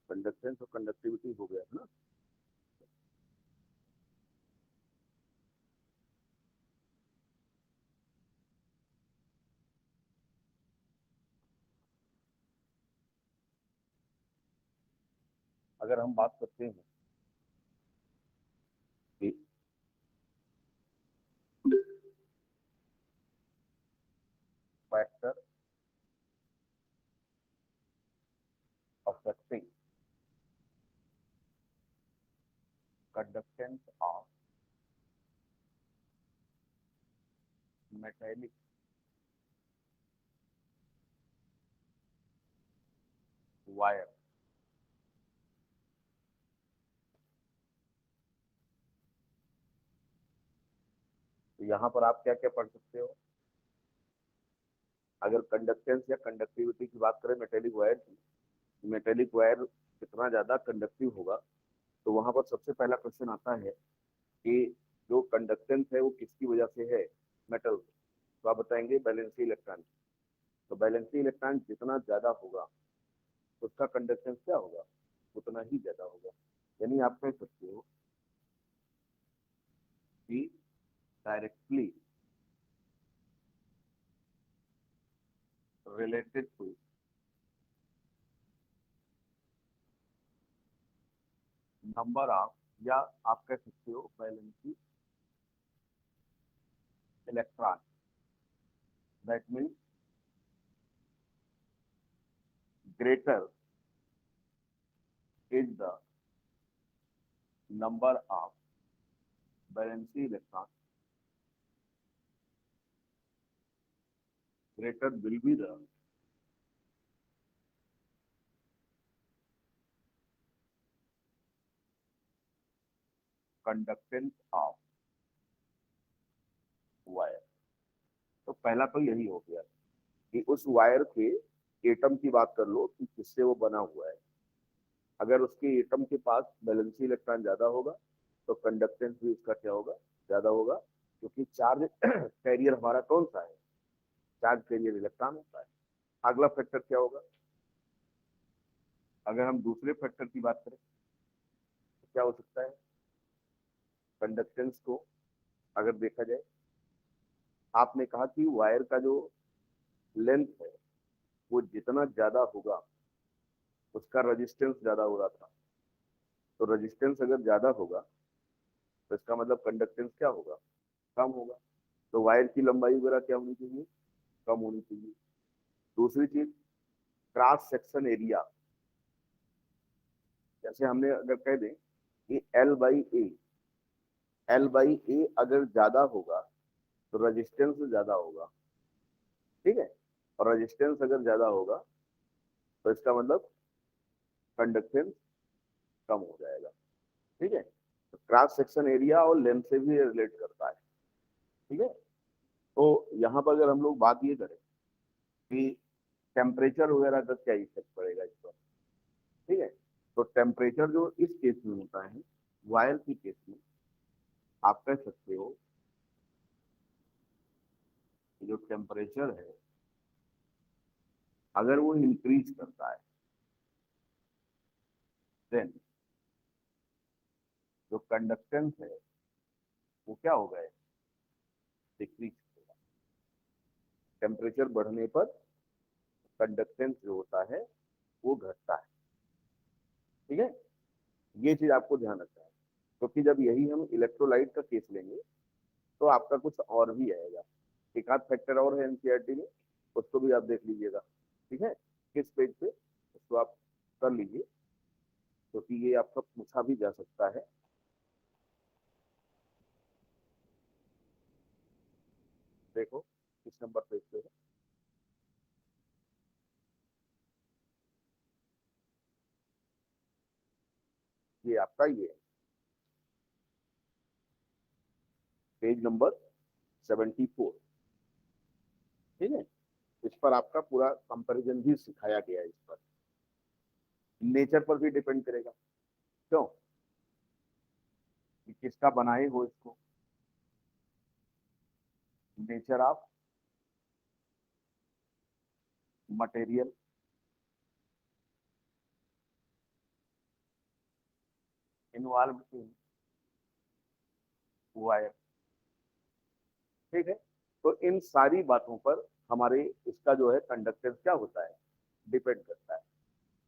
Conductance और conductivity हो गया है ना। अगर हम बात करते हैं कि factor affecting conductance of metallic wire, तो यहाँ पर आप क्या क्या पढ़ सकते हो। अगर कंडक्टेंस या कंडक्टिविटी की बात करें मेटेलिक वायर की, मेटेलिक वायर कितना ज्यादा कंडक्टिव होगा, तो वहां पर सबसे पहला क्वेश्चन आता है कि जो कंडक्टेंस है वो किसकी वजह से है, मेटल। तो आप बताएंगे वैलेंसी इलेक्ट्रॉन। तो वैलेंसी इलेक्ट्रॉन जितना ज्यादा होगा उसका कंडक्टेंस क्या होगा, उतना ही ज्यादा होगा। यानी आप कह सकते हो कि directly related to number of, या आप कह सकते हो valency electron, that means greater is the number of valency electron, greater will be the conductance of wire। तो पहला तो यही हो गया कि उस वायर के एटम की बात कर लो कि किससे वो बना हुआ है। अगर उसके एटम के पास वैलेंसी इलेक्ट्रॉन ज्यादा होगा तो कंडक्टेंस भी उसका क्या होगा, ज्यादा होगा, क्योंकि चार्ज कैरियर हमारा कौन सा है, चार्ज कैरियर इलेक्ट्रॉन होता है। अगला फैक्टर क्या होगा, अगर हम दूसरे फैक्टर की बात करें तो क्या हो सकता है, कंडक्टेंस को अगर देखा जाए, आपने कहा कि वायर का जो लेंथ है वो जितना ज्यादा होगा उसका रेजिस्टेंस ज्यादा हो रहा था। तो रेजिस्टेंस अगर ज्यादा होगा तो इसका मतलब कंडक्टेंस क्या होगा, कम होगा। तो वायर की लंबाई वगैरह क्या होनी चाहिए, कम होनी चाहिए। दूसरी चीज, क्रॉस सेक्शन एरिया, जैसे हमने अगर कह दें कि एल बाई ए अगर ज्यादा होगा तो रेजिस्टेंस ज्यादा होगा, ठीक है। और रेजिस्टेंस अगर ज्यादा होगा तो इसका मतलब कंडक्टेंस कम हो जाएगा, ठीक है। तो क्रॉस सेक्शन एरिया और लेंथ से भी रिलेट करता है, ठीक है। तो यहाँ पर अगर हम लोग बात ये करें कि टेम्परेचर वगैरह का क्या इफेक्ट पड़ेगा इस पर, ठीक है। तो टेम्परेचर जो इस केस में होता है, वायर की केस में, आप कह सकते हो कि जो टेम्परेचर है अगर वो इंक्रीज करता है देन जो कंडक्टेंस है वो क्या होगा, डिक्रीज होगा। टेम्परेचर बढ़ने पर कंडक्टेंस जो होता है वो घटता है, ठीक है। ये चीज आपको ध्यान रखना है, क्योंकि जब यही हम इलेक्ट्रोलाइट का केस लेंगे तो आपका कुछ और भी आएगा। एक आध फैक्टर और है एनसीईआरटी में, उसको भी आप देख लीजिएगा, ठीक है। किस पेज पे उसको आप कर लीजिए, क्योंकि ये आपका पूछा भी जा सकता है। देखो किस नंबर पेज पे है, ये आपका ये पेज नंबर 74, ठीक है। इस पर आपका पूरा कंपैरिजन भी सिखाया गया है। इस पर नेचर पर भी डिपेंड करेगा, क्यों कि किसका बनाए हो इसको, nature of material involve in wire. ठीक है, तो इन सारी बातों पर हमारे इसका जो है कंडक्टेंस क्या होता है, डिपेंड करता है।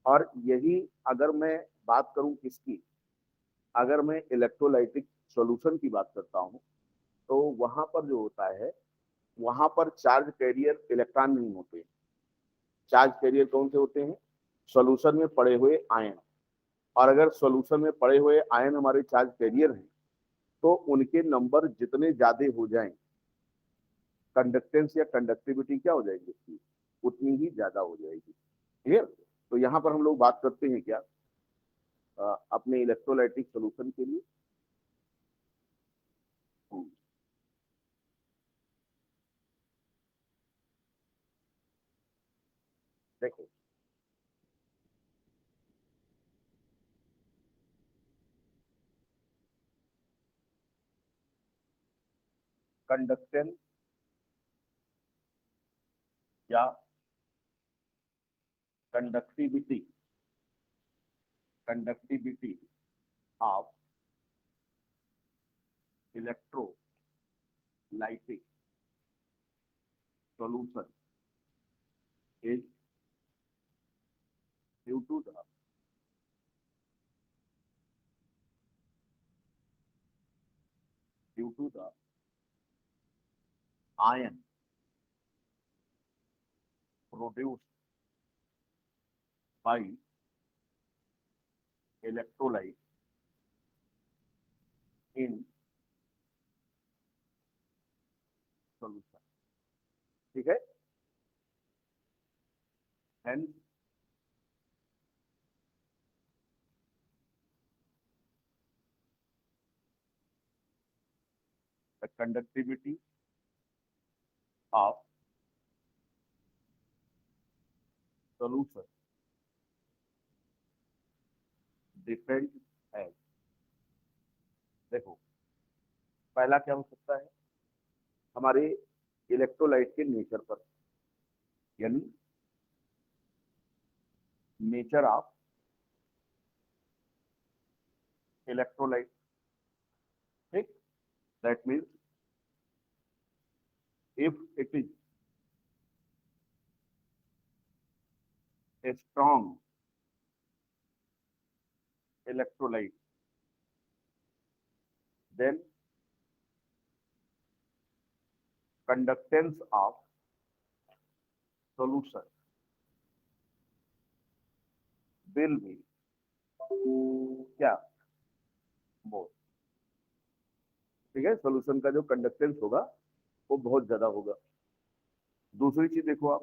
और यही अगर मैं बात करूं किसकी, अगर मैं इलेक्ट्रोलाइटिक सॉल्यूशन की बात करता हूं, तो वहां पर जो होता है, वहां पर चार्ज कैरियर इलेक्ट्रॉन नहीं होते। चार्ज कैरियर कौन से होते हैं, सॉल्यूशन में पड़े हुए आयन। और अगर सॉल्यूशन में पड़े हुए आयन हमारे चार्ज कैरियर हैं, तो उनके नंबर जितने ज्यादा हो जाएं, कंडक्टेंस या कंडक्टिविटी क्या हो जाएगी उसकी, उतनी ही ज्यादा हो जाएगी। क्लियर। तो यहाँ पर हम लोग बात करते हैं क्या, अपने इलेक्ट्रोलाइटिक सॉल्यूशन के लिए। देखो, कंडक्टेंस या conductivity, conductivity of electrolytic solution is due to the ion produced by electrolyte in solution। ठीक है, hence the conductivity of solution depends as, देखो पहला क्या हो सकता है, हमारे इलेक्ट्रोलाइट के नेचर पर, यानी नेचर ऑफ इलेक्ट्रोलाइट। ठीक, that means if it is a strong electrolyte, then conductance of solution will be क्या, मोर। ठीक है, सॉल्यूशन का जो कंडक्टेंस होगा वो बहुत ज्यादा होगा। दूसरी चीज देखो आप,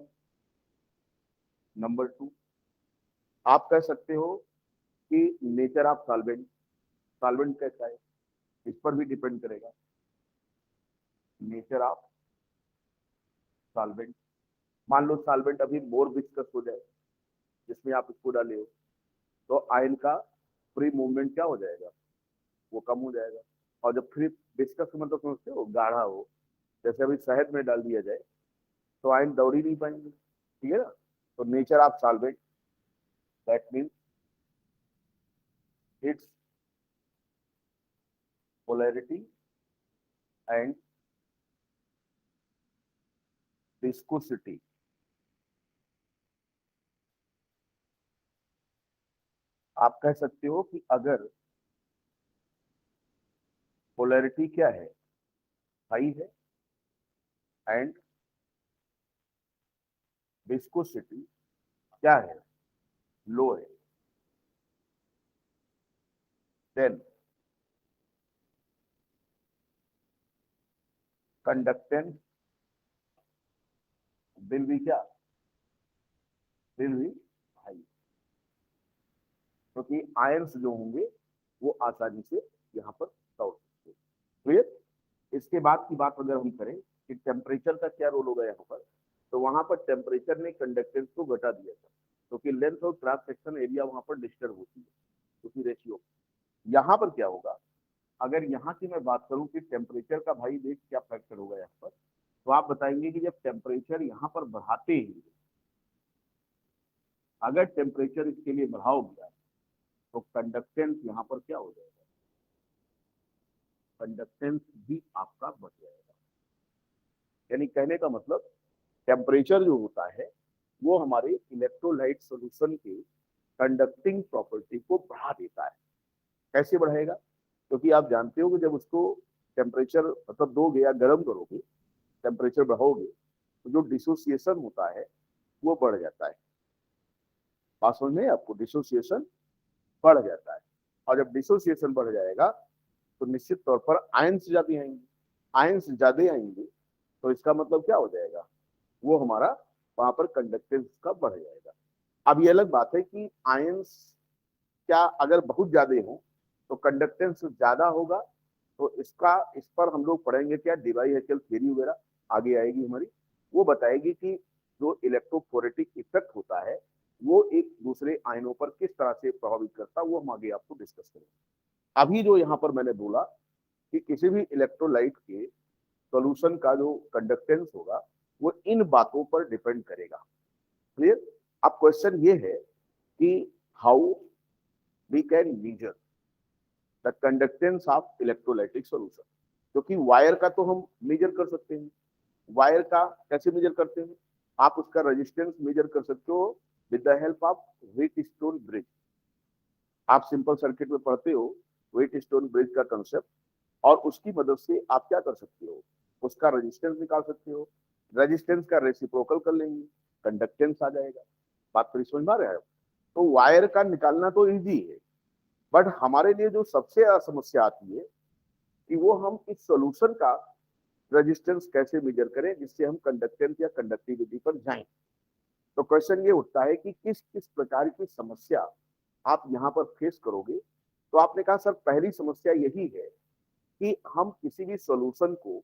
नंबर 2, आप कह सकते हो कि नेचर ऑफ सॉल्वेंट, सॉल्वेंट कैसा है, इस पर भी डिपेंड करेगा। नेचर ऑफ सॉल्वेंट, मान लो सॉल्वेंट अभी मोर विस्कस हो जाए, जिसमें आप इसको डाले हो, तो आयन का फ्री मूवमेंट क्या हो जाएगा, वो कम हो जाएगा। और जब फ्री विस्कस मतलब समझते हो, गाढ़ा हो, जैसे अभी शहद में डाल दिया जाए तो आयन दौड़ ही नहीं पाएंगे। ठीक है ना, तो nature of solvent, that means it's polarity and viscosity। आप कह सकते हो कि अगर पोलैरिटी क्या है, हाई है, एंड विस्कोसिटी क्या है, लो है, देन कंडक्टेंस विल भी क्या, विल भी हाई, क्योंकि आयंस जो होंगे वो आसानी से यहाँ पर दौड़ सकते हैं। क्लियर। इसके बाद की बात अगर हम करें कि टेम्परेचर का क्या रोल होगा यहाँ पर, तो वहां पर टेम्परेचर ने कंडक्टेंस को घटा दिया था, क्योंकि लेंथ और क्रॉस सेक्शन एरिया वहां पर डिस्टर्ब होती है उसी रेशियो। यहाँ पर क्या होगा, अगर यहाँ की मैं बात करूं कि टेम्परेचर का भाई देख क्या फैक्टर होगा यहाँ पर, तो आप बताएंगे कि जब टेम्परेचर यहाँ पर बढ़ाते हैं, अगर टेम्परेचर इसके लिए बढ़ाओगे तो कंडक्टेंस यहाँ पर क्या हो जाएगा, कंडक्टेंस भी आपका बढ़ जाएगा। यानी कहने का मतलब टेम्परेचर जो होता है वो हमारे इलेक्ट्रोलाइट सॉल्यूशन के कंडक्टिंग प्रॉपर्टी को बढ़ा देता है। कैसे बढ़ाएगा, क्योंकि आप जानते हो कि जब उसको टेम्परेचर मतलब दोगे या गर्म करोगे, टेम्परेचर बढ़ाओगे, तो जो डिसोसिएशन होता है वो बढ़ जाता है। बात समझ में आपको, डिसोसिएशन बढ़ जाता है। और जब डिसोसिएशन बढ़ जाएगा तो निश्चित तौर पर आयंस ज्यादा आएंगे, आयंस ज्यादा आएंगे तो इसका मतलब क्या हो जाएगा, वो हमारा वहां पर कंडक्टेंस का बढ़ जाएगा। अब ये अलग बात है कि आयंस क्या अगर बहुत ज्यादा हो तो कंडक्टेंस ज्यादा होगा, तो इस पर हम लोग पढ़ेंगे क्या, डिवाई-हेचल थ्योरी वगैरह आगे आएगी हमारी, वो बताएगी कि जो इलेक्ट्रोफोरेटिक इफेक्ट होता है वो एक दूसरे आयनों पर किस तरह से प्रभावित करता है, वो हम आगे आपको डिस्कस करेंगे। अभी जो यहाँ पर मैंने बोला कि किसी भी इलेक्ट्रोलाइट के सॉल्यूशन का जो कंडक्टेंस होगा वो इन बातों पर डिपेंड करेगा। क्लियर। अब क्वेश्चन ये है कि how we can measure the conductance of electrolytic solution, क्योंकि वायर का तो हम मेजर कर सकते हैं। वायर का कैसे मेजर करते हैं, आप उसका रेजिस्टेंस मेजर कर सकते हो with the help of Wheatstone bridge. आप सिंपल सर्किट में पढ़ते हो व्हीटस्टोन ब्रिज का कंसेप्ट, और उसकी मदद से आप क्या कर सकते हो, उसका रेजिस्टेंस निकाल सकते हो। रेजिस्टेंस का रेसिप्रोकल कर लेंगे, कंडक्टेंस आ जाएगा। बात तो समझ में आ रहा है। तो वायर का निकालना तो इजी है, बट हमारे लिए जो सबसे समस्या आती है कि वो हम इस सॉल्यूशन का रेजिस्टेंस कैसे मेजर करें जिससे हम कंडक्टेंस या कंडक्टिविटी पर जाएं। तो क्वेश्चन ये उठता है कि किस किस प्रकार की समस्या आप यहाँ पर फेस करोगे। तो आपने कहा सर पहली समस्या यही है कि हम किसी भी सॉल्यूशन को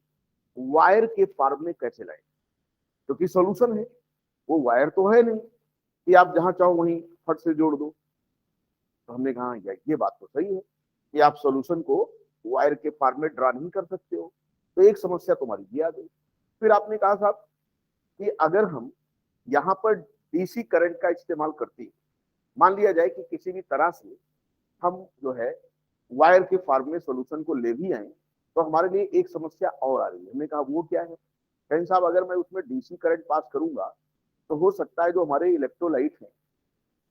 वायर के फॉर्म में कैसे लाएं, क्योंकि सॉल्यूशन है वो वायर तो है नहीं कि आप जहां चाहो वहीं फट से जोड़ दो। तो हमने कहा ये बात तो सही है कि आप सॉल्यूशन को वायर के फॉर्म में ड्रा नहीं कर सकते हो। तो एक समस्या तुम्हारी ये आ गई। फिर आपने कहा साहब कि अगर हम यहाँ पर डीसी करंट का इस्तेमाल करते हैं, मान लिया जाए कि किसी भी तरह से हम जो है वायर के फॉर्म में सॉल्यूशन को ले भी आए, तो हमारे लिए एक समस्या और आ रही है। हमने कहा वो क्या है, कहीं साहब अगर मैं उसमें डीसी करंट पास करूंगा तो हो सकता है जो हमारे इलेक्ट्रोलाइट हैं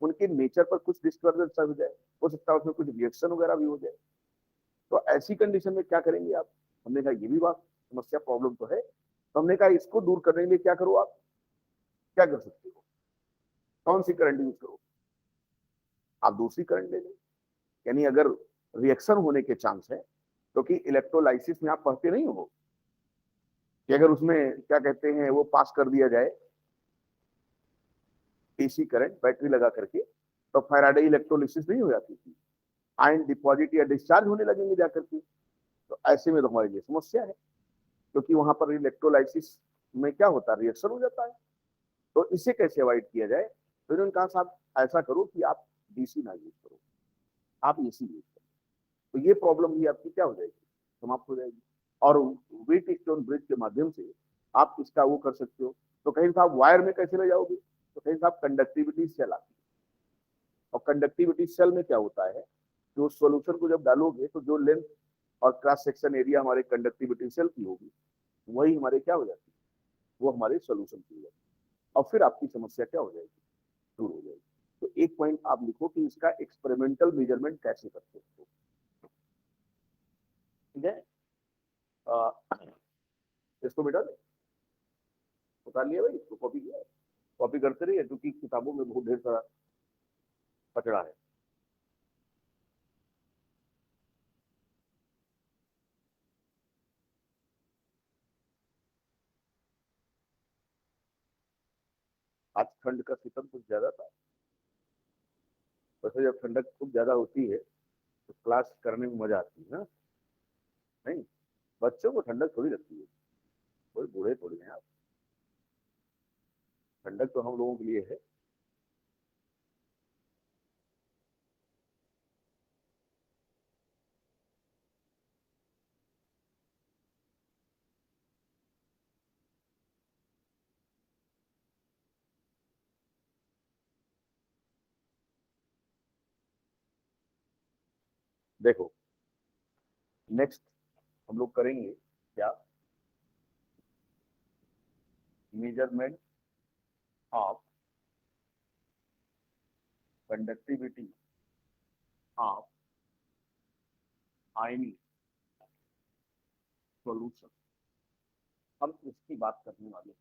उनके नेचर पर कुछ डिस्टर्बेंस हो जाए, हो सकता है उसमें कुछ रिएक्शन वगैरह भी हो जाए। तो ऐसी कंडीशन में क्या करेंगे आप, हमने कहा ये भी बात समस्या प्रॉब्लम तो है। तो हमने कहा इसको दूर करने के लिए क्या करो, आप क्या कर सकते हो, कौन सी करंट यूज करो, आप दूसरी करंट ले लें। यानी अगर रिएक्शन होने के चांस है, क्योंकि इलेक्ट्रोलाइसिस में आप पढ़ते नहीं हो कि अगर उसमें क्या कहते हैं वो पास कर दिया जाए डीसी करंट बैटरी लगा करके, तो फैराडे इलेक्ट्रोलिसिस नहीं हो जाती थी, आयन डिपॉजिट या डिस्चार्ज होने लगेंगे जाकर के। तो ऐसे में तो हमारे लिए समस्या है, क्योंकि वहां पर इलेक्ट्रोलाइसिस में क्या होता है, रिएक्शन हो जाता है। तो इसे कैसे अवॉइड किया जाए, तो इन्होंने कहा साहब ऐसा करो कि आप डीसी ना यूज करो, आप एसी यूज करो। तो ये प्रॉब्लम भी आपकी क्या हो जाएगी, समाप्त हो जाएगी। और व्हीटस्टोन ब्रिज के माध्यम से आप इसका वो कर सकते हो। तो कहीं साहब वायर में कैसे ले जाओगे, तो कहीं साहब कंडक्टिविटी सेल आती है, और कंडक्टिविटी सेल में क्या होता है, जो सॉल्यूशन को जब डालोगे तो जो लेंथ और क्रॉस सेक्शन एरिया हमारे कंडक्टिविटी सेल की होगी वही हमारे क्या हो जाती है, वो हमारे सॉल्यूशन की हो जाती है। और फिर आपकी समस्या क्या हो जाएगी, दूर हो जाएगी। तो एक पॉइंट आप लिखो कि इसका एक्सपेरिमेंटल मेजरमेंट कैसे करते हो। ठीक है, इसको बेटा उतार लिया भाई, इसको कॉपी किया, कॉपी करते रहिए क्योंकि किताबों में बहुत ढेर सारा कचरा है। आज ठंड का सितम कुछ ज्यादा था। वैसे जब ठंडक खूब ज्यादा होती है तो क्लास करने में मजा आती है ना, नहीं, बच्चों को ठंडक थोड़ी लगती है, कोई बूढ़े थोड़ी हैं आप, ठंडक तो हम लोगों के लिए है। देखो नेक्स्ट हम लोग करेंगे क्या, measurement of conductivity of ionic solution, हम इसकी बात करने वाले हैं।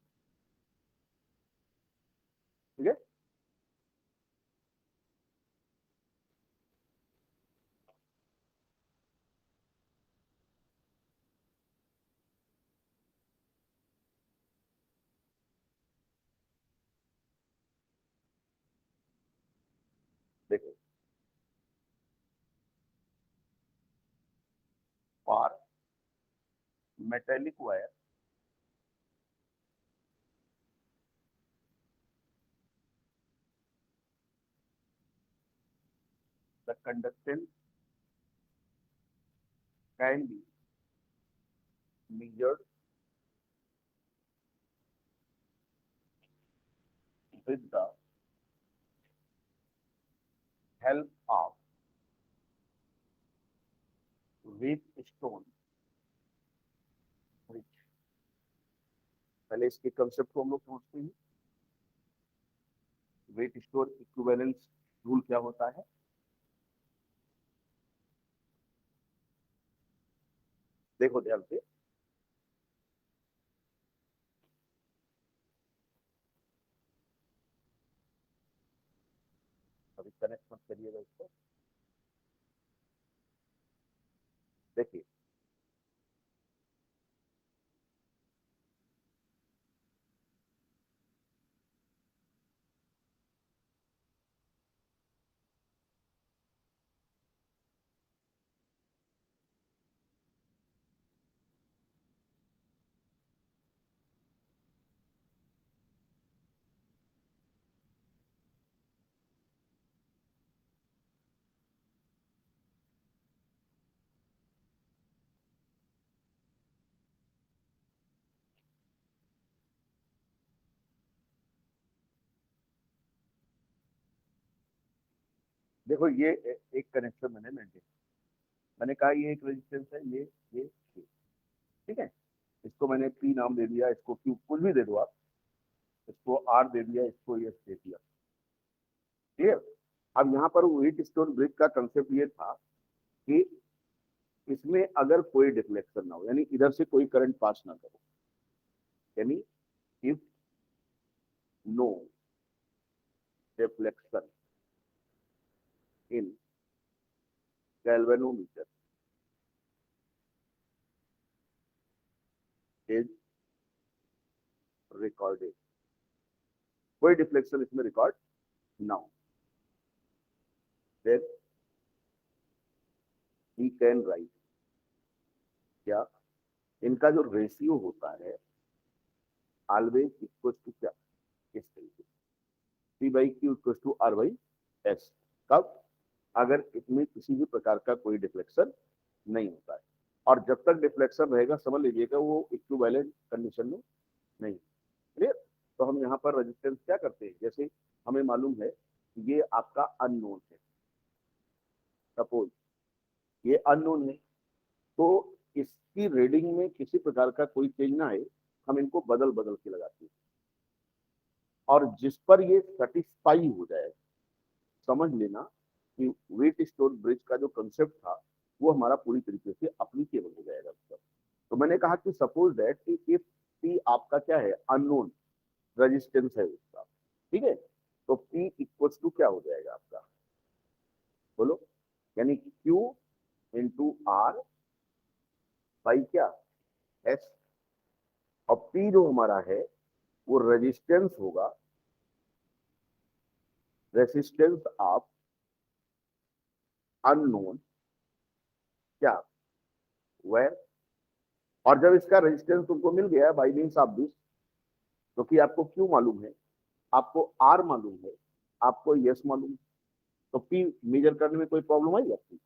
ठीक है, देखो for metallic wire the conductance can be measured with the help of Wheatstone bridge। पहले इसके कंसेप्ट को हम लोग समझते हैं। Wheatstone इक्विवेलेंस रूल क्या होता है? देखो ध्यान से, अभी कनेक्ट मत करिएगा इसको। देखिए देखो ये एक कनेक्शन मैंने मेंटेन, मैंने कहा ये एक रेजिस्टेंस है, ये ठीक है, इसको मैंने पी नाम दे दिया, इसको क्यू कुछ भी दे दो आप, इसको आर दे दिया, इसको एस दे दिया। क्लियर? अब यहाँ पर व्हीटस्टोन ब्रिज का कंसेप्ट ये था कि इसमें अगर कोई डिफ्लेक्शन ना हो, यानी इधर से कोई करंट पास ना करो, यानी if no deflection in galvanometer is recorded, कोई डिफ्लेक्शन इसमें रिकॉर्ड ना हो, then he can write क्या, इनका जो रेशियो होता है ऑलवेज इक्वल टू क्या, इस तरीके C by Q equal to R by S. कब? अगर इसमें किसी भी प्रकार का कोई डिफ्लेक्शन नहीं होता है, और जब तक डिफ्लेक्शन रहेगा समझ लीजिएगा वो इक्विवेलेंट कंडीशन में नहीं। क्लियर? तो हम यहाँ पर रेजिस्टेंस क्या करते हैं, जैसे हमें मालूम है ये आपका अननोन है, सपोज ये अननोन है, तो इसकी रीडिंग में किसी प्रकार का कोई चेंज ना आए, हम इनको बदल बदल के लगाते हैं, और जिस पर ये सेटिस्फाई हो जाए, समझ लेना कि व्हीटस्टोन ब्रिज का जो कंसेप्ट था वो हमारा पूरी तरीके से अप्लीकेबल हो जाएगा। तो मैंने कहा कि सपोज दैट कि इफ पी आपका क्या है, अननोन रेजिस्टेंस है उसका, ठीक है, तो पी इक्वल्स टू क्या हो जाएगा आपका, बोलो, यानी क्यू इंटू आर बाई क्या, एस, और पी जो हमारा है वो रेजिस्टेंस होगा, रेजिस्टेंस ऑफ अननोन क्या, वेयर, और जब इसका रेजिस्टेंस तुमको मिल गया बाई मीन्स ऑफ दिस, क्योंकि आपको क्यू मालूम है, आपको आर मालूम है, आपको यस मालूम है, तो पी मेजर करने में कोई प्रॉब्लम आई आपकी?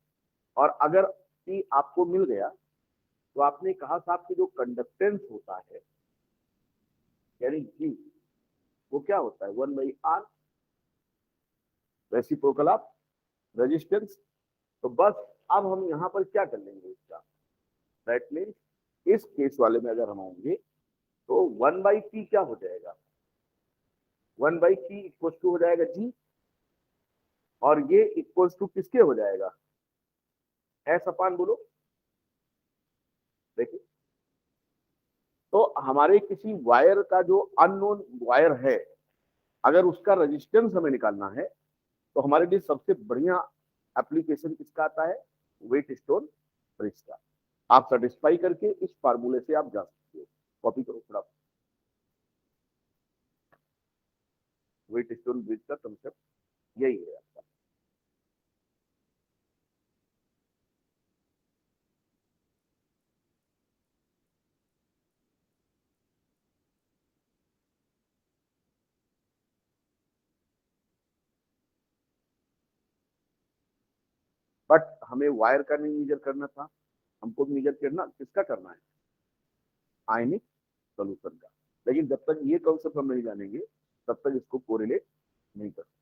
और अगर पी आपको मिल गया तो आपने कहा साहब कि जो कंडक्टेंस होता है यानी जी, वो क्या होता है, 1/r रेसिप्रोकल ऑफ रेजिस्टेंस। तो बस अब हम यहाँ पर क्या कर लेंगे इसका, दैट मीन्स इस केस वाले में अगर हम आएंगे तो 1/p क्या हो जाएगा, 1/p इक्वल टू हो जाएगा g, और ये इक्वल टू किसके हो जाएगा, एस अपान बोलो। देखिए, तो हमारे किसी वायर का जो अननोन वायर है, अगर उसका रेजिस्टेंस हमें निकालना है तो हमारे लिए सबसे बढ़िया एप्लीकेशन किसका आता है, व्हीटस्टोन ब्रिज का। आप सेटिस्फाई करके इस फार्मूले से आप जा सकते हो, कॉपी करो थोड़ा। व्हीटस्टोन ब्रिज का कंसेप्ट यही है आपका। बट हमें वायर का नहीं मेजर करना था, हमको मेजर करना किसका करना है, आयनिक सोल्यूशन का। लेकिन जब तक ये कॉन्सेप्ट हम नहीं जानेंगे तब तक इसको कोरिलेट नहीं कर सकते।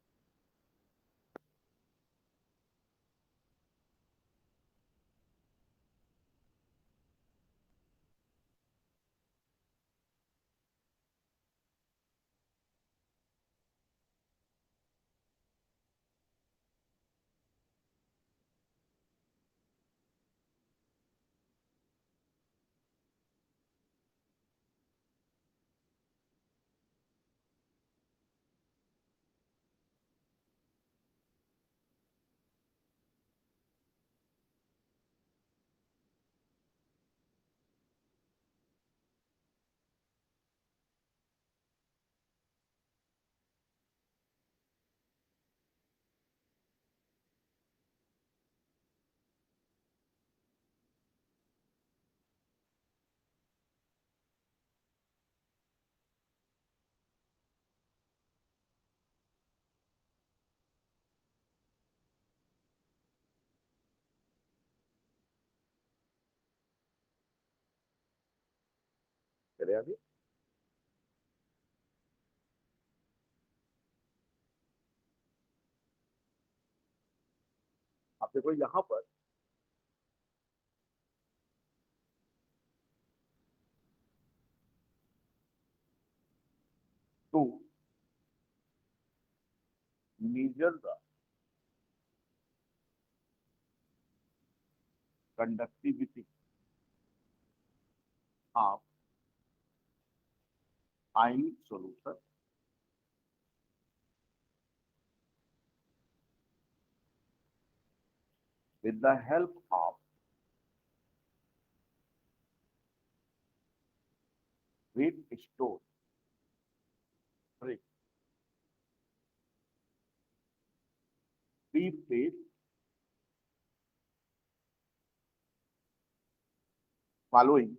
चले आगे। आप देखो यहाँ पर to measure the conductivity of ionic solution with the help of Wheatstone brick. We face following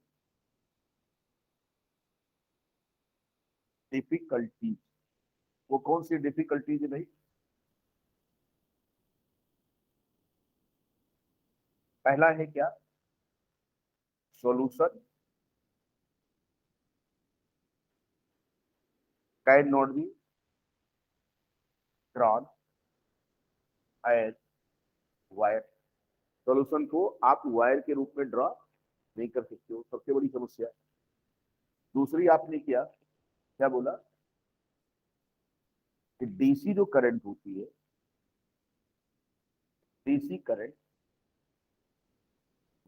difficulties। वो कौन सी डिफिकल्टीज है भाई, पहला है क्या, solution can not be drawn as wire. Solution को आप वायर के रूप में ड्रॉ नहीं कर सकते हो, सबसे बड़ी समस्या है। दूसरी आपने क्या क्या बोला कि डीसी जो करंट होती है, DC current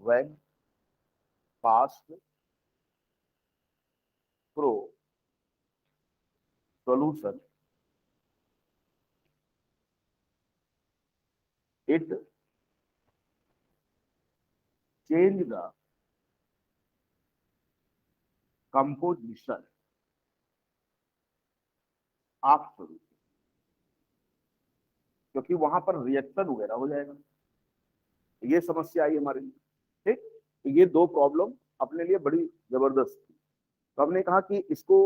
when passed through solution it change the composition of solution, क्योंकि वहां पर रिएक्शन वगैरह हो जाएगा। ये समस्या आई हमारे लिए। ठीक, तो ये दो प्रॉब्लम अपने लिए बड़ी जबरदस्त थी। तो हमने कहा कि इसको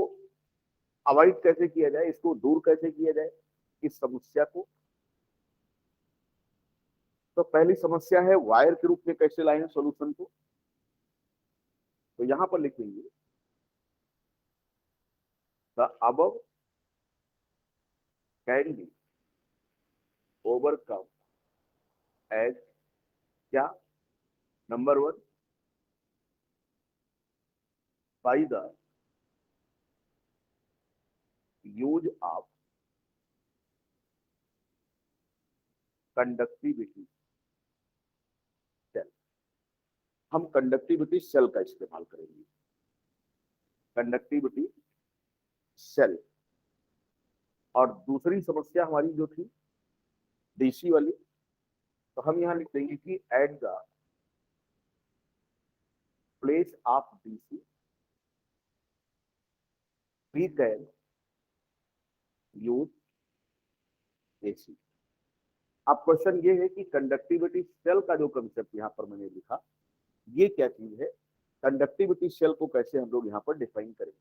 अवॉइड कैसे किया जाए, इसको दूर कैसे किया जाए इस समस्या को। तो पहली समस्या है वायर के रूप में कैसे लाएं सॉल्यूशन को। तो यहां पर लिखेंगे the above can be overcome as क्या? Number one, by the use of conductivity cell. हम कंडक्टिविटी सेल का इस्तेमाल करेंगे, कंडक्टिविटी सेल। और दूसरी समस्या हमारी जो थी डीसी वाली, तो हम यहां लिख देंगे कि at the place of DC we can use AC. अब क्वेश्चन ये है कि कंडक्टिविटी सेल का जो कंसेप्ट यहाँ पर मैंने लिखा, ये क्या चीज है? कंडक्टिविटी सेल को कैसे हम लोग यहाँ पर डिफाइन करेंगे,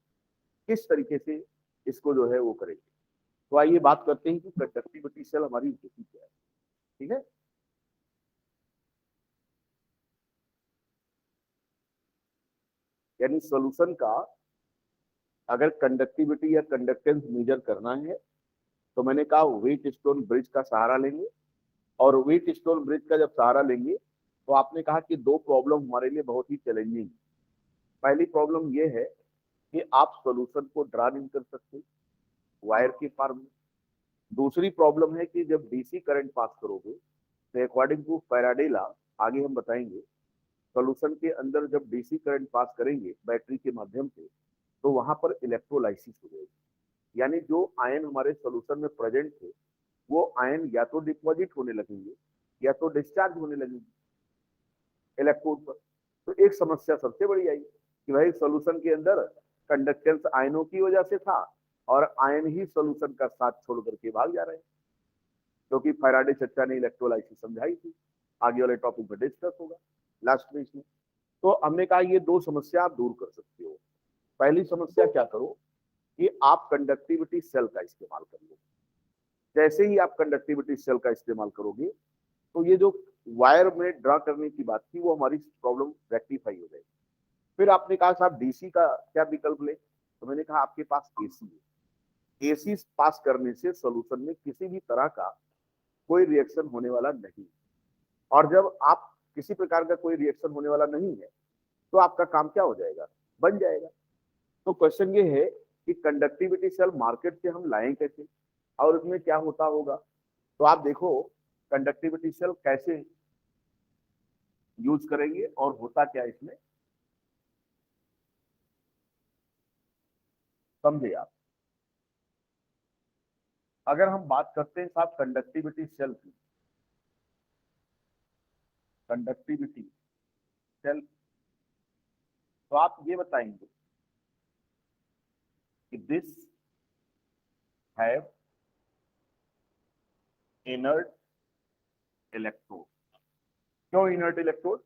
किस तरीके से इसको जो है वो करेंगे। तो आइए बात करते हैं कि कंडक्टिविटी सेल हमारी होती क्या है। ठीक है, यानी सॉल्यूशन का अगर कंडक्टिविटी या कंडक्टेंस मेजर करना है, तो मैंने कहा व्हीट स्टोन ब्रिज का सहारा लेंगे। और व्हीट स्टोन ब्रिज का जब सहारा लेंगे, तो आपने कहा कि दो प्रॉब्लम हमारे लिए बहुत ही चैलेंजिंग। पहली प्रॉब्लम ये है कि आप सॉल्यूशन को ड्रा नहीं कर सकते वायर के फॉर्म में। दूसरी प्रॉब्लम है कि जब डीसी करंट पास करोगे, तो अकॉर्डिंग टू फैराडे लॉ, आगे हम बताएंगे, सॉल्यूशन के अंदर जब डीसी करंट पास करेंगे बैटरी के माध्यम से, तो वहां पर इलेक्ट्रोलाइसिस हो जाएगी। यानी जो आयन हमारे सॉल्यूशन में प्रेजेंट थे, वो आयन या तो डिपॉजिट होने लगेंगे या तो डिस्चार्ज होने लगेंगे इलेक्ट्रोड पर। तो एक समस्या सबसे बड़ी आई कि भाई सॉल्यूशन के अंदर कंडक्टेंस आयनों की वजह से था, और आयन ही सॉल्यूशन का साथ छोड़ करके भाग जा रहे हैं, क्योंकि फैराडे चर्चा ने इलेक्ट्रोलाइसिस समझाई थी। आगे वाले टॉपिक पर डिस्कस होगा लास्ट में इसमें। तो हमने कहा ये दो समस्या आप दूर कर सकते हो। पहली समस्या क्या करो कि आप कंडक्टिविटी सेल का इस्तेमाल कर लो। जैसे ही आप कंडक्टिविटी सेल का इस्तेमाल करोगे, तो ये जो वायर में ड्रा करने की बात थी, वो हमारी प्रॉब्लम रेक्टिफाई हो जाएगी। फिर आपने कहा साहब डीसी का क्या विकल्प ले, तो मैंने कहा आपके पास एसी है। एसी पास करने से सॉल्यूशन में किसी भी तरह का कोई रिएक्शन होने वाला नहीं। और जब आप किसी प्रकार का कोई रिएक्शन होने वाला नहीं है, तो आपका काम क्या हो जाएगा? बन जाएगा। तो क्वेश्चन ये है कि कंडक्टिविटी सेल मार्केट से हम लाएं कैसे, और उसमें क्या होता होगा। तो आप देखो कंडक्टिविटी सेल कैसे यूज करेंगे और होता क्या इसमें, समझे आप। अगर हम बात करते हैं साहब कंडक्टिविटी सेल की, कंडक्टिविटी सेल, तो आप ये बताएंगे कि दिस हैव इनर्ट इलेक्ट्रोड। क्यों इनर्ट इलेक्ट्रोड?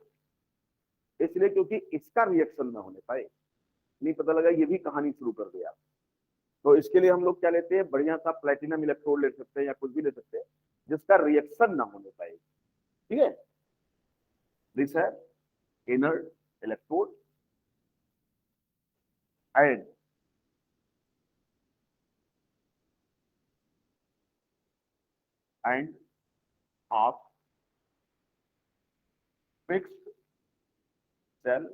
इसलिए क्योंकि इसका रिएक्शन ना होने पाए। नहीं पता लगा ये भी कहानी शुरू कर दिया। तो इसके लिए हम लोग क्या लेते हैं, बढ़िया सा प्लेटिनम इलेक्ट्रोड ले सकते हैं या कुछ भी ले सकते हैं जिसका रिएक्शन ना होने पाए। ठीक है, दिस है inert electrode and and of fixed cell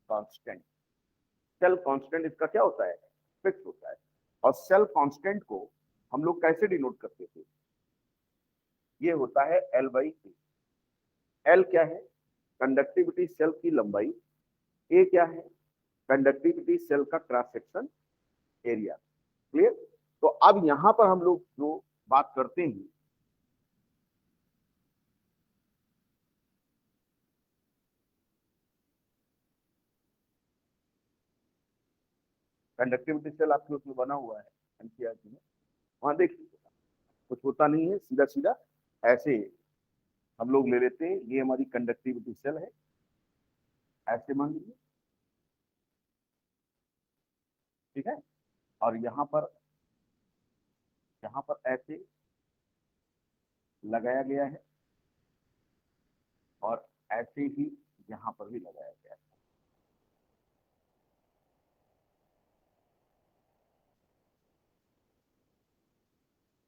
constant. Cell constant इसका क्या होता है? फिक्स होता है। और सेल कांस्टेंट को हम लोग कैसे डिनोट करते थे? ये होता है एल बाई ए। एल क्या है? कंडक्टिविटी सेल की लंबाई। ए क्या है? कंडक्टिविटी सेल का क्रॉस सेक्शन एरिया। क्लियर? तो अब यहां पर हम लोग जो बात करते हैं, कंडक्टिविटी सेल आपके उसमें बना हुआ है एनसीईआरटी में, वहां देखिए कुछ होता नहीं है, सीधा सीधा ऐसे हम लोग ले लेते हैं। ये हमारी कंडक्टिविटी सेल है, ऐसे मान लीजिए। ठीक है, और यहाँ पर ऐसे लगाया गया है, और ऐसे ही यहाँ पर भी लगाया गया है।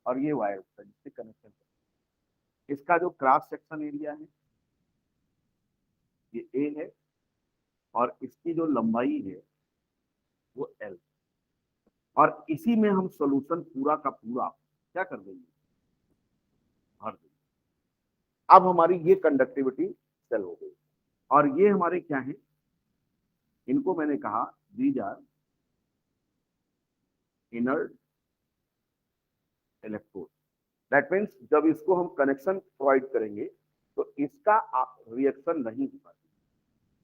और ये वायर जिससे कनेक्शन, इसका जो क्रॉस सेक्शन एरिया है ये ए है और इसकी जो लंबाई है वो एल, और इसी में हम सॉल्यूशन पूरा का पूरा क्या कर देंगे, भर देंगे। अब हमारी ये कंडक्टिविटी सेल हो गई, और ये हमारे क्या है, इनको मैंने कहा these are inert electrode. That means जब इसको हम कनेक्शन प्रोवाइड करेंगे तो इसका रिएक्शन नहीं होगा,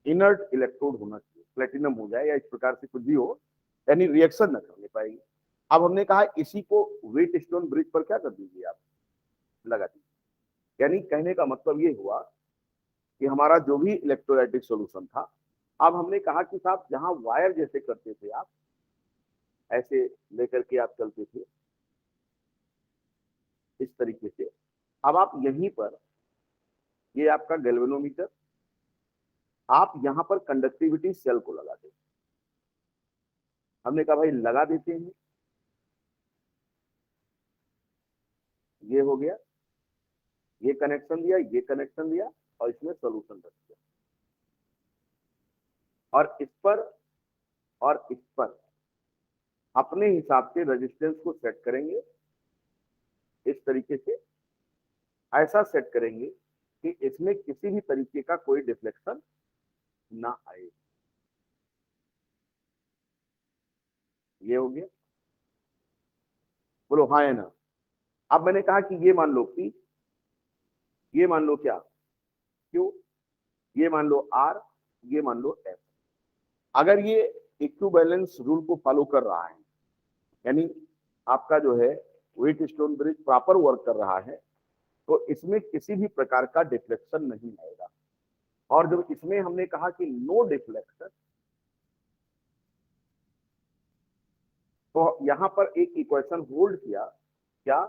इनर्ट इलेक्ट्रोड होना चाहिए, प्लेटिनम हो जाए या इस प्रकार से कुछ भी हो, यानी रिएक्शन न करने पाएगी। अब हमने कहा इसी को वेट स्टोन ब्रिज पर क्या कर दीजिए, आप लगा दीजिए। यानी कहने का मतलब ये हुआ कि हमारा जो भी इलेक्ट्रोलाइटिक सॉल्यूशन था, अब हमने कहा कि साहब जहां वायर जैसे करते थे आप, ऐसे लेकर के आप चलते थे इस तरीके से, अब आप यहीं पर, ये आपका गैल्वेनोमीटर, आप यहां पर कंडक्टिविटी सेल को लगा दें। हमने कहा भाई लगा देते हैं, ये हो गया, ये कनेक्शन दिया, ये कनेक्शन दिया, और इसमें सॉल्यूशन रख दिया, और इस पर अपने हिसाब से रेजिस्टेंस को सेट करेंगे। इस तरीके से ऐसा सेट करेंगे कि इसमें किसी भी तरीके का कोई डिफ्लेक्शन ना आए। ये हो गया, बोलो हाँ है ना। अब मैंने कहा कि ये मान लो P, ये मान लो क्या Q, ये मान लो R, ये मान लो F। अगर ये इक्विवेलेंस रूल को फॉलो कर रहा है, यानी आपका जो है Wheatstone bridge proper work कर रहा है, तो इसमें किसी भी प्रकार का डिफ्लेक्शन नहीं आएगा। और जब इसमें हमने कहा कि नो डिफ्लेक्शन, तो यहां पर एक इक्वेशन होल्ड किया, क्या,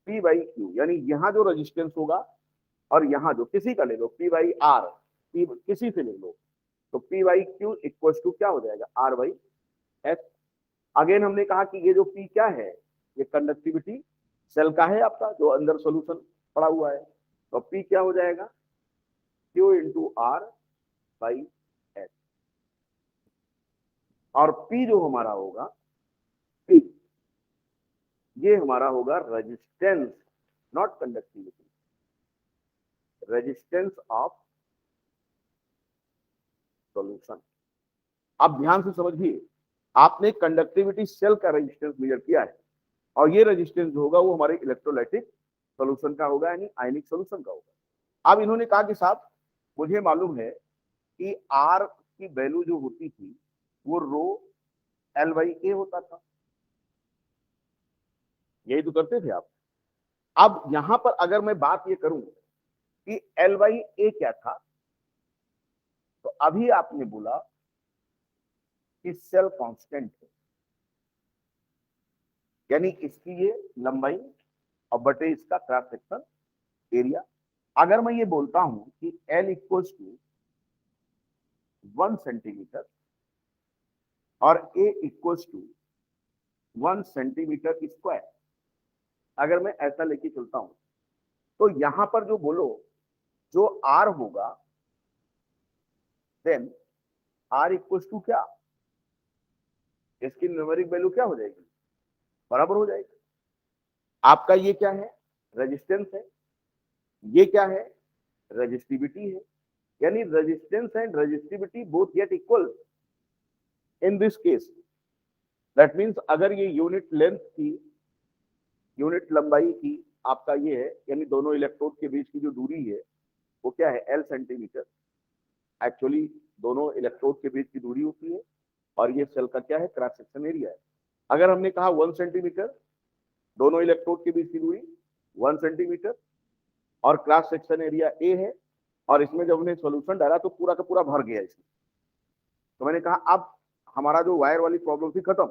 P बाई क्यू, यानी यहां जो रेजिस्टेंस होगा और यहां जो किसी का ले लो, P बाई आर, P किसी से ले लो, तो P by Q equal to क्या हो जाएगा, R बाई एस। अगेन हमने कहा कि ये जो P क्या है, ये कंडक्टिविटी सेल का है आपका, जो अंदर सॉल्यूशन पड़ा हुआ है, तो P क्या हो जाएगा, Q into R by S. और P जो हमारा होगा, P ये हमारा होगा resistance, not conductivity, resistance of solution. अब ध्यान से समझिए, आपने कंडक्टिविटी सेल का रेजिस्टेंस मेजर किया है, और ये रेजिस्टेंस जो होगा वो हमारे इलेक्ट्रोलाइटिक सॉल्यूशन का होगा, यानी आयनिक सॉल्यूशन का होगा। अब इन्होंने कहा कि साहब मुझे मालूम है कि आर की वैल्यू जो होती थी वो रो एल बाई ए होता था, यही तो करते थे आप। अब यहां पर अगर मैं बात ये करूं कि एल बाई ए क्या था, तो अभी आपने बोला कि सेल कांस्टेंट है, यानी इसकी ये लंबाई और बटे इसका क्रॉस सेक्शन एरिया। अगर मैं ये बोलता हूं कि L इक्वल्स टू 1 सेंटीमीटर और A equals to 1 centimetre square, अगर मैं ऐसा लेके चलता हूं, तो यहां पर जो बोलो जो R होगा, देन R इक्वल्स टू क्या, इसकी न्यूमेरिक वैल्यू क्या हो जाएगी, बराबर हो जाएगी। आपका ये क्या है, रेजिस्टेंस है, ये क्या है, रेजिस्टिविटी है, यानी resistance and resistivity both get equal in this case. That means अगर ये यूनिट लेंथ की, यूनिट लंबाई की आपका ये है, यानी दोनों इलेक्ट्रोड के बीच की जो दूरी है वो क्या है, L सेंटीमीटर। एक्चुअली दोनों इलेक्ट्रोड के बीच की दूरी होती है, और ये सेल का क्या है, क्रॉस सेक्शन एरिया है। अगर हमने कहा 1 सेंटीमीटर, दोनों इलेक्ट्रोड के बीच की दूरी 1 सेंटीमीटर, और क्रॉस सेक्शन एरिया A है, और इसमें जब हमने सॉल्यूशन डाला तो पूरा का पूरा भर गया इसमें। तो मैंने कहा अब हमारा जो वायर वाली प्रॉब्लम थी खत्म,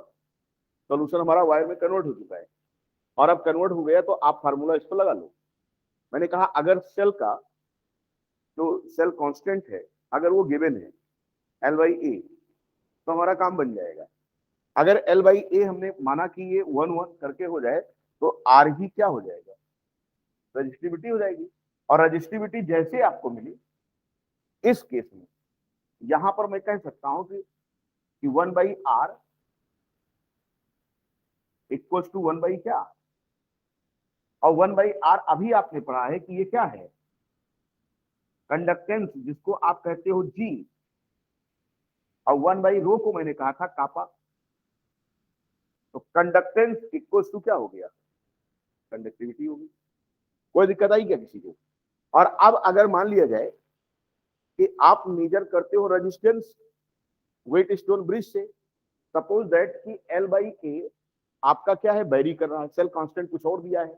सॉल्यूशन हमारा वायर में कन्वर्ट हो चुका है, और अब कन्वर्ट हो गया तो आप फार्मूला इस पर लगा लो। मैंने कहा अगर सेल का जो सेल कांस्टेंट है, अगर वो गिवन है L बाई ए, तो हमारा काम बन जाएगा। अगर L बाई ए हमने माना कि ये 1 1 करके हो जाए, तो R ही क्या हो जाएगा, रजिस्टिविटी हो जाएगी। और रजिस्टिविटी जैसे आपको मिली इस केस में, यहां पर मैं कह सकता हूं कि 1/r इक्वल्स टू 1 क्या, और 1/r अभी आपने पढ़ा है कि ये क्या है, कंडक्टेंस, जिसको आप कहते हो जी, और 1/रो को मैंने कहा था कापा। तो कंडक्टेंस इक्वल्स टू क्या हो गया, कंडक्टिविटी होगी। कोई दिक्कत आई क्या किसी को? और अब अगर मान लिया जाए कि आप मेजर करते हो रेजिस्टेंस वेट स्टोन ब्रिज से, सपोज दैट कि L/A आपका क्या है, वेरी कर रहा है, सेल कांस्टेंट कुछ और दिया है।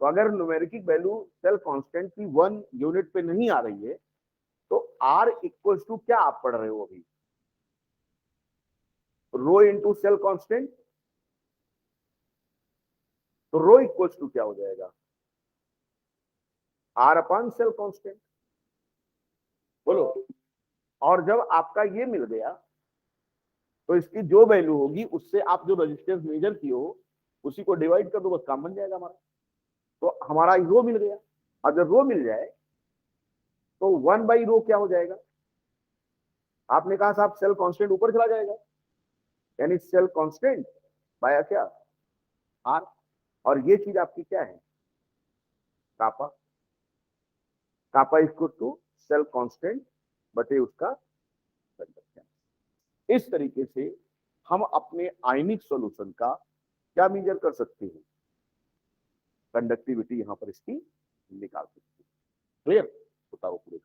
तो अगर न्यूमेरिक वैल्यू सेल कांस्टेंट की 1 यूनिट पे नहीं आ रही है, तो R इक्वल्स टू क्या आप पढ़ रहे हो अभी, रो इंटू सेल कांस्टेंट। तो रो इक्वल्स टू क्या हो जाएगा, R अपॉन सेल कांस्टेंट। बोलो। और जब आपका ये मिल गया, तो इसकी जो वैल्यू होगी उससे आप जो रेजिस्टेंस मेजर किए हो उसी को डिवाइड कर दो, बस काम बन जाएगा हमारा। तो हमारा रो मिल गया। और जब रो मिल जाए तो 1/रो क्या हो जाएगा, आपने कहा साहब सेल कांस्टेंट ऊपर चला जाएगा, यानी सेल कांस्टेंट बाय क्या, R। और ये चीज आपकी क्या है, कापा। कापा इक्वल टू सेल कांस्टेंट बटे उसका कंडक्टेंस। इस तरीके से हम अपने आयनिक सॉल्यूशन का क्या मेजर कर सकते हैं, कंडक्टिविटी यहां पर इसकी निकाल सकते हैं। क्लियर होता वो पूरे।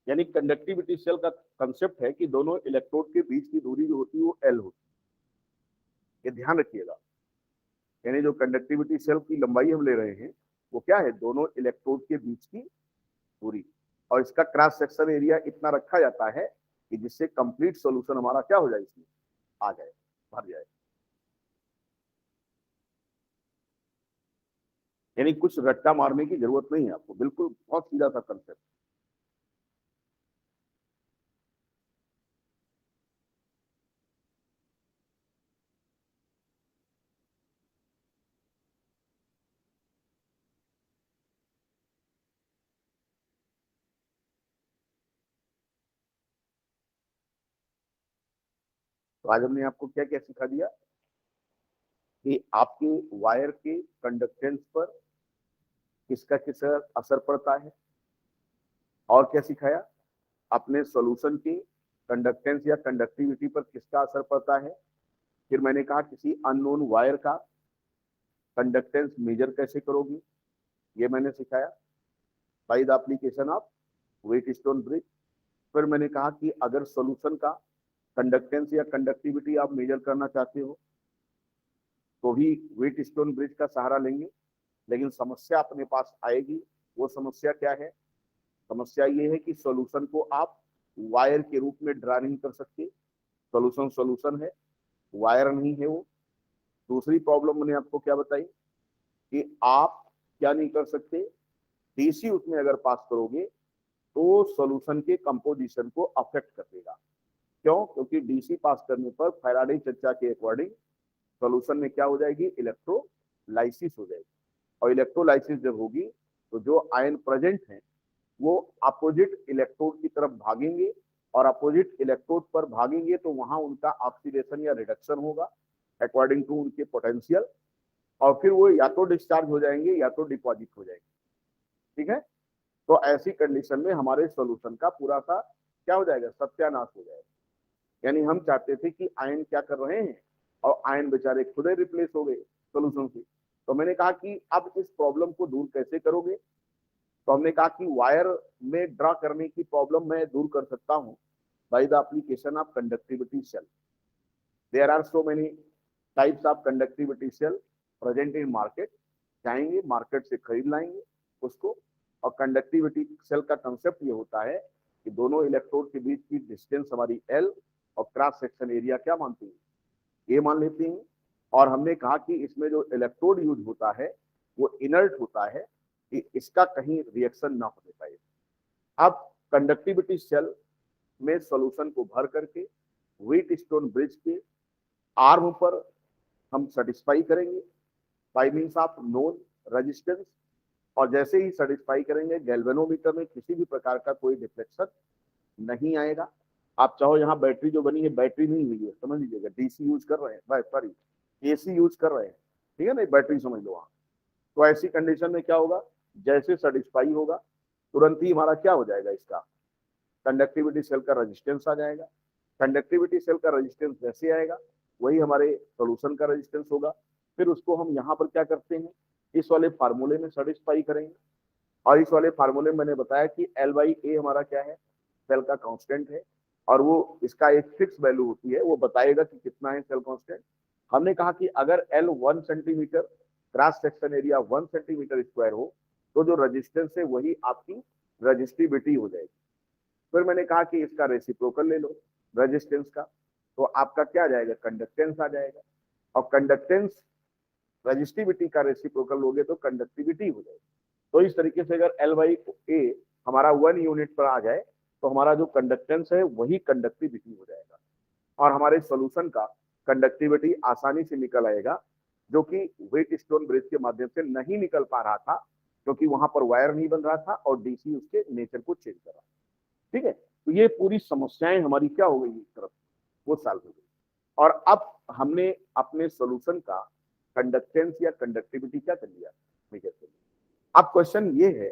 यानी कंडक्टिविटी सेल का कंसेप्ट है कि दोनों इलेक्ट्रोड के बीच की दूरी जो होती है वो L होती है, ये ध्यान रखिएगा। यानी जो कंडक्टिविटी सेल की लंबाई हम ले रहे हैं वो क्या है, दोनों इलेक्ट्रोड के बीच की दूरी। और इसका क्रॉस सेक्शन एरिया इतना रखा जाता है कि जिससे कंप्लीट सॉल्यूशन हमारा क्या हो जाए, इसमें आ जाए, भर जाए। यानी कुछ रट्टा मारने की जरूरत नहीं है आपको, बिल्कुल बहुत सीधा सा कंसेप्ट। तो आज हमने आपको क्या क्या सिखा दिया कि आपके वायर के कंडक्टेंस पर किसका किस असर पड़ता है, और क्या सिखाया, अपने सॉल्यूशन की कंडक्टेंस या कंडक्टिविटी पर किसका असर पड़ता है। फिर मैंने कहा किसी अननोन वायर का कंडक्टेंस मेजर कैसे करोगे, ये मैंने सिखाया by the application of Wheatstone bridge. फिर मैंने कहा कि अगर सॉल्यूशन का कंडक्टेंस या कंडक्टिविटी आप मेजर करना चाहते हो तो भी वेट स्टोन ब्रिज का सहारा लेंगे, लेकिन समस्या अपने पास आएगी। वो समस्या क्या है, समस्या ये है कि सॉल्यूशन को आप वायर के रूप में ड्रा नहीं कर सकते। सॉल्यूशन सॉल्यूशन है, वायर नहीं है वो। दूसरी प्रॉब्लम मैंने आपको क्या बताई कि आप क्या नहीं कर सकते, डीसी उसमें अगर पास करोगे तो सॉल्यूशन के कंपोजिशन को अफेक्ट कर देगा। क्यों, क्योंकि डीसी पास करने पर फैराडे चर्चा के अकॉर्डिंग सॉल्यूशन में क्या हो जाएगी, इलेक्ट्रोलाइसिस हो जाएगी। और इलेक्ट्रोलाइसिस जब होगी तो जो आयन प्रेजेंट है वो अपोजिट इलेक्ट्रोड की तरफ भागेंगे, और अपोजिट इलेक्ट्रोड पर भागेंगे तो वहां उनका ऑक्सीडेशन या रिडक्शन होगा अकॉर्डिंग टू उनके पोटेंशियल, और फिर वो या तो डिस्चार्ज हो जाएंगे या तो डिपॉजिट हो जाएंगे। ठीक है। तो ऐसी कंडीशन में हमारे सॉल्यूशन का पूरा सा क्या हो जाएगा, सत्यानाश हो जाएगा। यानी हम चाहते थे कि आयन क्या कर रहे हैं, और आयन बेचारे खुद ही रिप्लेस हो गए सोल्यूशन से। तो मैंने कहा कि अब इस प्रॉब्लम को दूर कैसे करोगे, तो हमने कहा कि वायर में ड्रा करने की प्रॉब्लम मैं दूर कर सकता हूं by the application of conductivity cell. There are so many types of conductivity cell present in market. जाएंगे मार्केट से खरीद लाएंगे उसको। और कंडक्टिविटी सेल का कंसेप्ट ये होता है कि दोनों इलेक्ट्रोड के बीच की डिस्टेंस हमारी L, और क्रॉस सेक्शन एरिया क्या मानती है, ये मान लेते हैं। और हमने कहा कि इसमें जो इलेक्ट्रोड यूज होता है वो इनर्ट होता है, कि इसका कहीं रिएक्शन ना होने पाए। अब कंडक्टिविटी सेल में सॉल्यूशन को भर करके व्हीट स्टोन ब्रिज के आर्म पर हम सेटिस्फाई करेंगे, bye means of known resistance, और जैसे ही सेटिस्फाई करेंगे गैल्वेनोमीटर में किसी भी प्रकार का कोई डिफ्लेक्शन नहीं आएगा। आप चाहो यहाँ बैटरी जो बनी है बैटरी नहीं हुई है, समझ लीजिएगा, डीसी यूज कर रहे हैं, सॉरी एसी यूज कर रहे हैं, ठीक है ना, बैटरी समझ लो वहां। तो ऐसी कंडीशन में क्या होगा, जैसे सेटिस्फाई होगा तुरंत ही हमारा क्या हो जाएगा, इसका कंडक्टिविटी सेल का रेजिस्टेंस आ जाएगा। कंडक्टिविटी सेल का रेजिस्टेंस जैसे आएगा वही हमारे सोल्यूशन का रेजिस्टेंस होगा। फिर उसको हम यहाँ पर क्या करते हैं, इस वाले फार्मूले में सेटिस्फाई करेंगे, और इस वाले फार्मूले में मैंने बताया कि एल बाई ए हमारा क्या है, सेल का कांस्टेंट है, और वो इसका एक फिक्स वैल्यू होती है, वो बताएगा कि कितना है सेल कांस्टेंट। हमने कहा कि अगर L 1 centimetre, cross section area 1 centimetre square हो, तो जो रेजिस्टेंस है वही आपकी रजिस्टिविटी हो जाएगी। फिर मैंने कहा कि इसका रेसिप्रोकल ले लो रेजिस्टेंस का, तो आपका क्या आ जाएगा, कंडक्टेंस आ जाएगा, और कंडक्टेंस रजिस्टिविटी का रेसिप्रोकल लोगे तो कंडक्टिविटी हो जाएगी। तो इस तरीके से अगर एल बाई ए हमारा 1 यूनिट पर आ जाए तो हमारा जो कंडक्टेंस है वही कंडक्टिविटी हो जाएगा, और हमारे सोल्यूशन का कंडक्टिविटी आसानी से निकल आएगा, जो कि वेट स्टोन ब्रिज के माध्यम से नहीं निकल पा रहा था, क्योंकि वहां पर वायर नहीं बन रहा था और डीसी उसके नेचर को चेंज कर रहा। ठीक है, तो ये पूरी समस्याएं हमारी क्या हो गई, एक तरफ वो सॉल्व हो गई। और अब हमने अपने सोल्यूशन का कंडक्टेंस या कंडक्टिविटी क्या कर लिया, मेजर कर लिया। अब क्वेश्चन ये है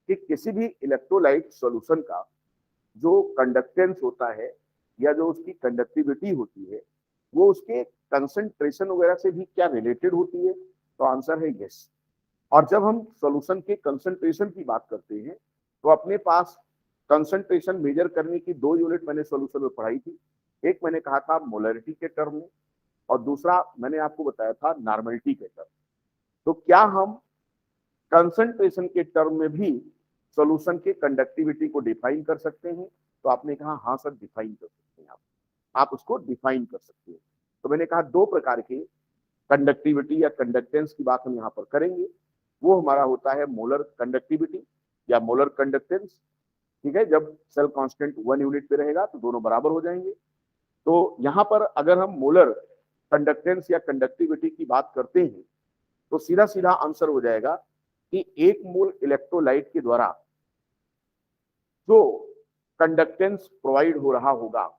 कि किसी भी इलेक्ट्रोलाइट सॉल्यूशन का जो कंडक्टेंस होता है या जो उसकी कंडक्टिविटी होती है वो उसके कंसंट्रेशन वगैरह से भी क्या रिलेटेड होती है, तो आंसर है यस। और जब हम सॉल्यूशन के कंसंट्रेशन की बात करते हैं तो अपने पास कंसंट्रेशन मेजर करने की 2 यूनिट मैंने सॉल्यूशन में पढ़ाई थी। एक मैंने कहा था मोलरिटी के टर्म में, और दूसरा मैंने आपको बताया था नॉर्मलिटी के टर्म। तो क्या हम कंसंट्रेशन के टर्म में भी सॉल्यूशन के कंडक्टिविटी को डिफाइन कर सकते हैं, तो आपने कहा हाँ सर डिफाइन कर सकते हैं, आप उसको डिफाइन कर सकते हैं। तो मैंने कहा 2 प्रकार के कंडक्टिविटी या कंडक्टेंस की बात हम यहाँ पर करेंगे। वो हमारा होता है मोलर कंडक्टिविटी या मोलर कंडक्टेंस, ठीक है, जब सेल कांस्टेंट 1 यूनिट पे रहेगा तो दोनों बराबर हो जाएंगे। तो यहाँ पर अगर हम मोलर कंडक्टेंस या कंडक्टिविटी की बात करते हैं तो सीधा सीधा आंसर हो जाएगा कि 1 मोल इलेक्ट्रोलाइट के द्वारा जो कंडक्टेंस प्रोवाइड हो रहा होगा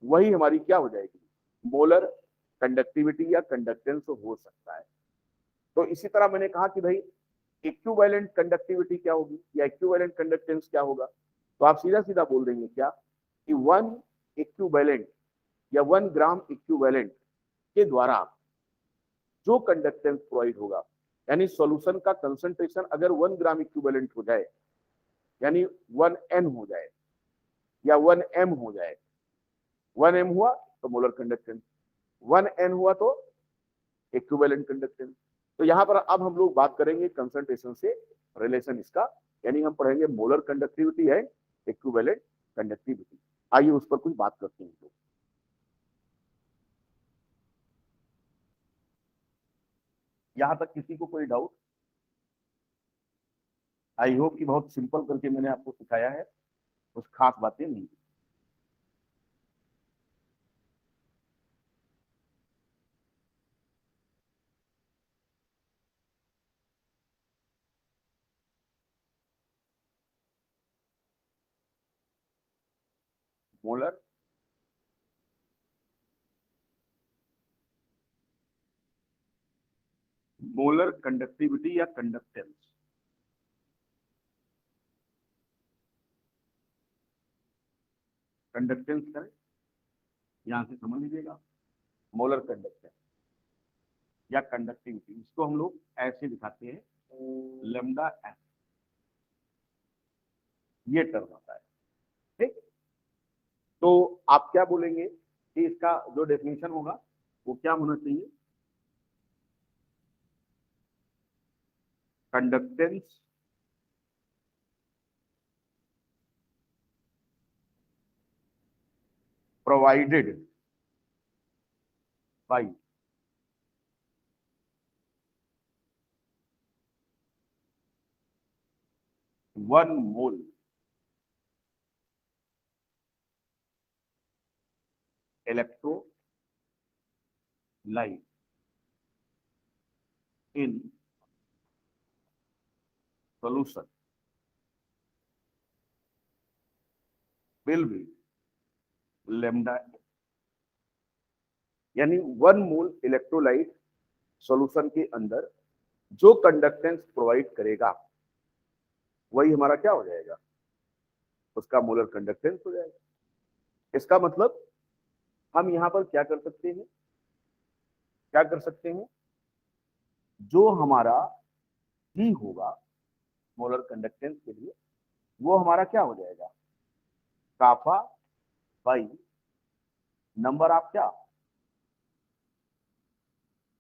वही हमारी क्या हो जाएगी, मोलर कंडक्टिविटी या कंडक्टेंस हो सकता है। तो इसी तरह मैंने कहा कि भाई इक्विवेलेंट कंडक्टिविटी क्या होगी या इक्विवेलेंट कंडक्टेंस क्या होगा, तो आप सीधा सीधा बोल देंगे क्या कि 1 इक्विवेलेंट या 1 ग्राम इक्विवेलेंट के द्वारा जो कंडक्टेंस प्रोवाइड होगा, यानी सॉल्यूशन का कंसंट्रेशन अगर 1 ग्राम इक्विवेलेंट हो जाए, यानी 1n हो जाए या 1m हो जाए, 1m हुआ तो मोलर कंडक्टेंस, 1n हुआ तो इक्विवेलेंट कंडक्टेंस। तो यहाँ पर अब हम लोग बात करेंगे कंसंट्रेशन से रिलेशन इसका, यानी हम पढ़ेंगे molar conductivity and equivalent conductivity. आइए उस पर कुछ बात करते हैं। तो यहाँ तक किसी को कोई डाउट? आई होप कि बहुत सिंपल करके मैंने आपको सिखाया है, कुछ खास बातें नहीं। मोलर मोलर कंडक्टिविटी या कंडक्टेंस, कंडक्टेंस करें, यहां से समझ लीजिएगा मोलर कंडक्टेंस या कंडक्टिविटी, इसको हम लोग ऐसे दिखाते हैं लेमडा एफ, ये टर्म आता है। ठीक, तो आप क्या बोलेंगे कि इसका जो डेफिनेशन होगा वो क्या होना चाहिए, conductance provided by 1 mole electrolyte in solution will be lambda, यानी 1 मोल इलेक्ट्रोलाइट सॉल्यूशन के अंदर जो कंडक्टेंस प्रोवाइड करेगा वही हमारा क्या हो जाएगा, उसका मोलर कंडक्टेंस हो जाएगा। इसका मतलब हम यहां पर क्या कर सकते हैं, क्या कर सकते हैं, जो हमारा G होगा मोलर कंडक्टेंस के लिए वो हमारा क्या हो जाएगा, काफा बाई नंबर ऑफ क्या,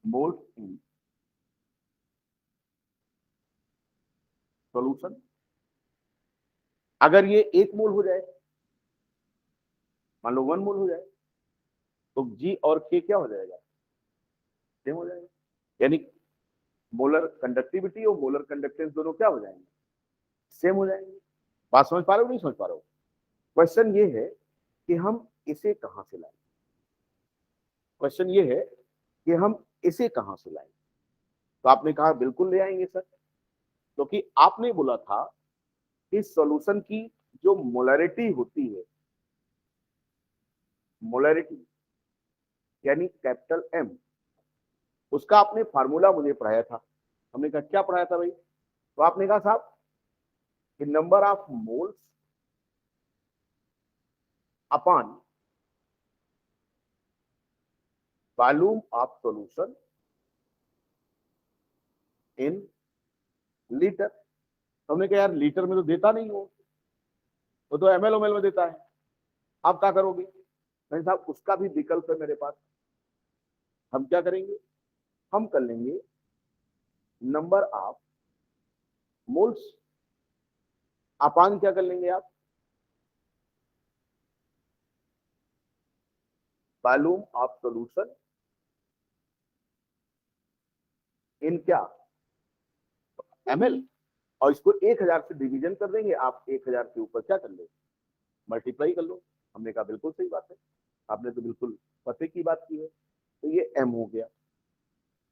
मोल्स इन सॉल्यूशन। अगर ये 1 मोल हो जाए, मान लो 1 मोल हो जाए, तो G और K क्या हो जाएगा, सेम हो जाएगा। यानी मोलर कंडक्टिविटी और मोलर कंडक्टेंस दोनों क्या हो जाएंगे, सेम हो जाएंगे। बात समझ पा रहे हो नहीं समझ पा रहे हो? क्वेश्चन ये है कि हम इसे कहां से लाएं, क्वेश्चन ये है कि हम इसे कहां से लाएं। तो आपने कहा बिल्कुल ले आएंगे सर, क्योंकि तो आपने बोला था कि सॉल्यूशन की जो मोलरिटी होती है, मोलरिटी यानी कैपिटल M, उसका आपने फार्मूला मुझे पढ़ाया था। हमने कहा क्या पढ़ाया था भाई, तो आपने कहा साहब कि number of moles upon volume of solution in litre. हमने कहा यार लीटर में तो देता नहीं हो, वो तो ml ओमेल में देता है, आप क्या करोगे? नहीं साहब उसका भी विकल्प है मेरे पास। हम क्या करेंगे, हम कर लेंगे नंबर ऑफ मोल्स अपान क्या कर लेंगे आप, वॉल्यूम ऑफ सॉल्यूशन इन क्या, ml, और इसको 1000 से डिवीजन कर देंगे। आप 1000 के ऊपर क्या कर लो, मल्टीप्लाई कर लो। हमने कहा बिल्कुल सही बात है, आपने तो बिल्कुल पते की बात की है। तो ये m हो गया।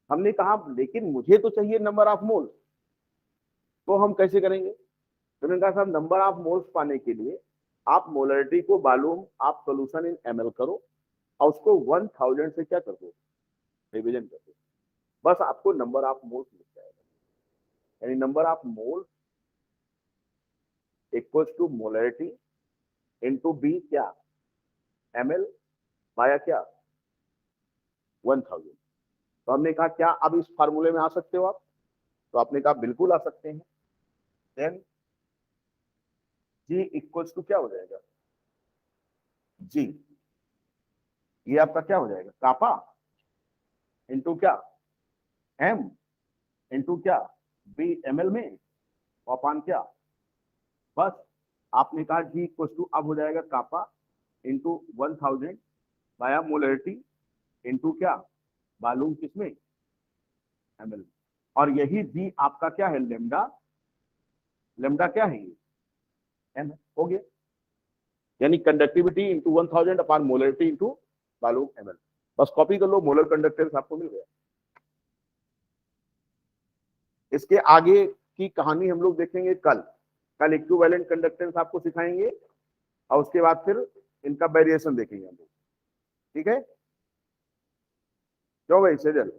हमने कहा लेकिन मुझे तो चाहिए नंबर ऑफ मोल, तो हम कैसे करेंगे? तो मैंने कहा साहब नंबर ऑफ मोल्स पाने के लिए आप मोलरिटी को volume of solution in ml करो और उसको 1000 से क्या कर दो, डिवीजन कर दो, बस आपको नंबर ऑफ मोल्स मिल जाएगा। यानी number of moles equals to molarity into B क्या, ml बाया क्या 1000। तो हमने कहा क्या अब इस फार्मूले में आ सकते हो आप, तो आपने कहा बिल्कुल आ सकते हैं। देन G इक्वल्स टू क्या हो जाएगा, G ये आपका क्या हो जाएगा, कापा इंटू क्या M इंटू क्या B ml में अपान क्या, बस आपने कहा G इक्वल्स टू अब हो जाएगा कापा इंटू 1000 बाया मोलरिटी इंटू क्या वॉल्यूम किसमें, ml। और यही G आपका क्या है, लेमडा, लेमडा क्या है ये m हो गया। यानी कंडक्टिविटी इंटू 1000 अपान मोलरिटी इंटू वॉल्यूम ml। बस कॉपी कर लो, मोलर कंडक्टेंस आपको मिल गया। इसके आगे की कहानी हम लोग देखेंगे कल इक्विवेलेंट कंडक्टेंस आपको सिखाएंगे और उसके बाद फिर इनका वेरिएशन देखेंगे हम लोग, ठीक है? क्यों भाई सेजल?